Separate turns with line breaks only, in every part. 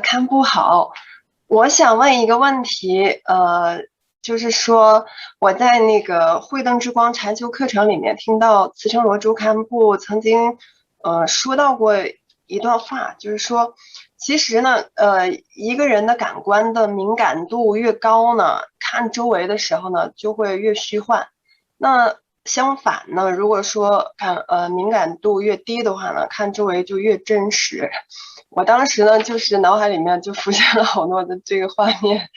看不好。我想问一个问题，就是说我在那个慧灯之光禅修课程里面听到慈城罗珠堪布曾经说到过一段话，就是说，其实呢，一个人的感官的敏感度越高呢，看周围的时候呢就会越虚幻。那相反呢，如果说敏感度越低的话呢，看周围就越真实。我当时呢，就是脑海里面就浮现了好多的这个画面，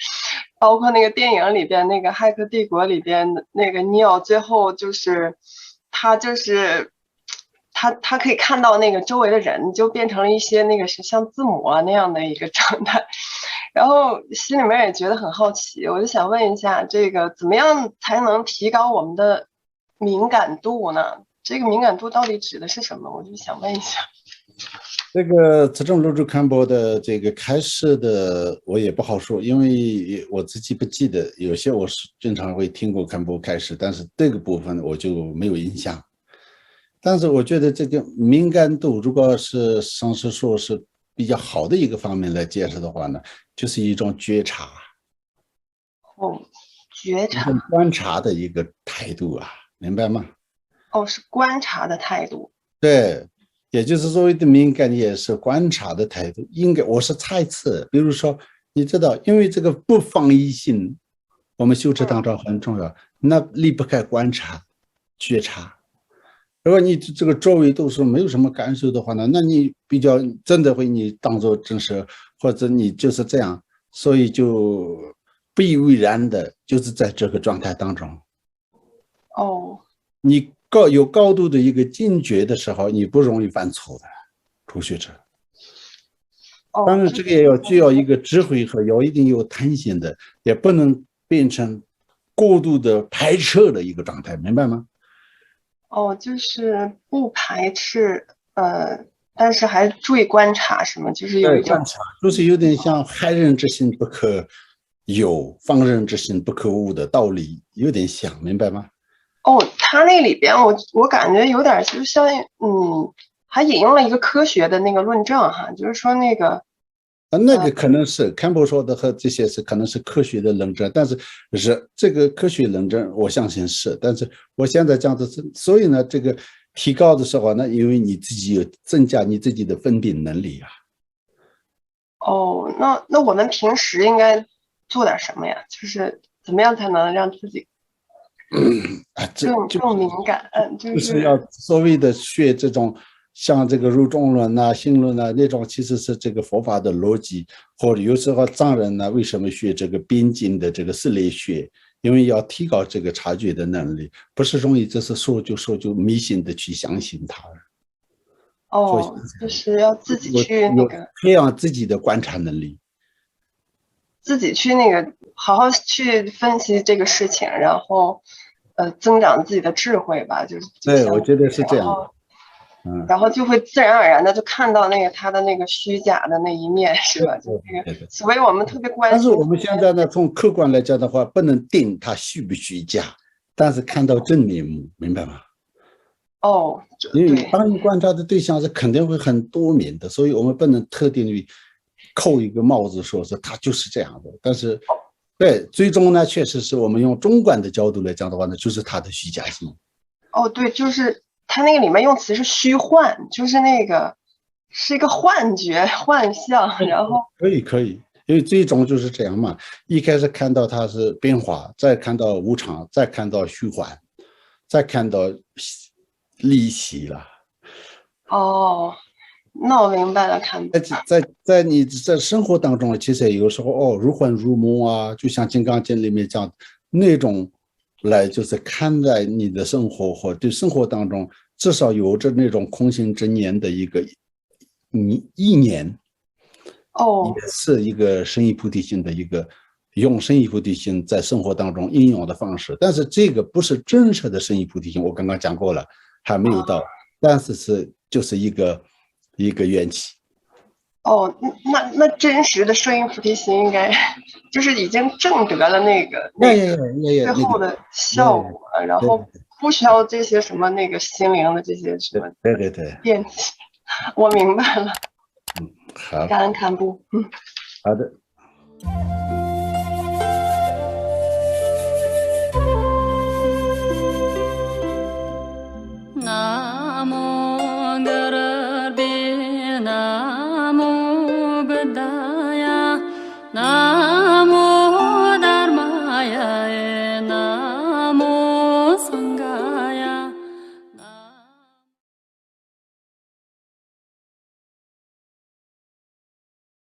包括那个电影里边那个《骇客帝国》里边的那个尼奥，最后就是他就是他可以看到那个周围的人，就变成了一些那个是像字母啊那样的一个状态，然后心里面也觉得很好奇，我就想问一下，这个怎么样才能提高我们的敏感度呢？这个敏感度到底指的是什么？我就想问一下。
这个慈正入住刊博的这个开始的我也不好说，因为我自己不记得，有些我是经常会听过刊博开始，但是这个部分我就没有印象。但是我觉得这个敏感度，如果是上师说是比较好的一个方面来解释的话呢，就是一种觉察，
哦，觉
一种
察。
观察的一个态度啊，明白吗？
哦，是观察的态度。
对，也就是所谓的敏感也是观察的态度。应该我是猜测，比如说，你知道，因为这个不放逸性，我们修持当中很重要，那离不开观察、觉察。如果你这个周围都是没有什么感受的话呢，那你比较真的会你当做真实，或者你就是这样，所以就不以为然的，就是在这个状态当中。
哦。
你有高度的一个警觉的时候，你不容易犯错的，初学者。当
哦，
然，这个也
就是。
要具有一个智慧和要一定有弹性的，也不能变成过度的排斥的一个状态，明白吗？
哦，就是不排斥，但是还注意观察，是吗？就是有
对，
一种。
观察就是有点像害人之心不可有，防人之心不可无的道理，有点像，明白吗？
哦，他那里边我感觉有点就像，还引用了一个科学的那个论证哈，就是说那个。
那个可能是坎波说的和这些是可能是科学的论证，但是这个科学论证我相信是，但是我现在讲的是，所以呢，这个提高的时候呢，因为你自己有增加你自己的分辨能力啊。
哦，那我们平时应该做点什么呀？就是怎么样才能让自己
啊，这
更敏感？就
就是要
是。
所谓的学这种像这个入中论呐、心论呐那种，其实是这个佛法的逻辑，或者有时候藏人呢为什么学这个边境的这个事类学？因为要提高这个察觉的能力，不是容易只是说就迷信的去相信他，所以
哦，就是要自己去那
有
个。
培养自己的观察能力。
自己去那个好好去分析这个事情，然后增长自己的智慧吧，就
对，
相当于，
我觉得是这样的。
然后
嗯，
然后就会自然而然的就看到那个他的那个虚假的那一面，是吧？就这个，
对对。
所以我们特别关心这
但是我们现
些。
在呢，从客观来讲的话，不能定它虚不虚假，但是看到真面目，明白吗？
哦，这
因为
对。
当你观察的对象是肯定会很多面的，所以我们不能特定于扣一个帽子，说是他就是这样的。但是，对，最终呢，确实是我们用中观的角度来讲的话呢，就是它的虚假性。
哦，对，就是他那个里面用词是虚幻，就是那个是一个幻觉、幻象，然后。
可以可以，因为最终就是这样嘛。一开始看到它是变化，再看到无常，再看到虚幻，再看到离奇了。
哦，那我明白了，看不
在在你在生活当中，其实有时候如幻如梦啊，就像《金刚经》里面讲那种来，就是看待你的生活或对生活当中至少有着那种空性真言的一个意念，也
哦。
是一个生意菩提心的一个用生意菩提心在生活当中应用的方式。但是这个不是真实的生意菩提心，我刚刚讲过了，还没有到，但是就是一个缘起。
哦，那真实的摄影菩提心应该就是已经证得了那个
呀呀
那个
呀呀，那个，
最后的
呀呀，
效果，然
对
后不需要这些什么那个心灵的这些什么
对对对。
辩解。我明白了。
好
感恩堪布。
好的。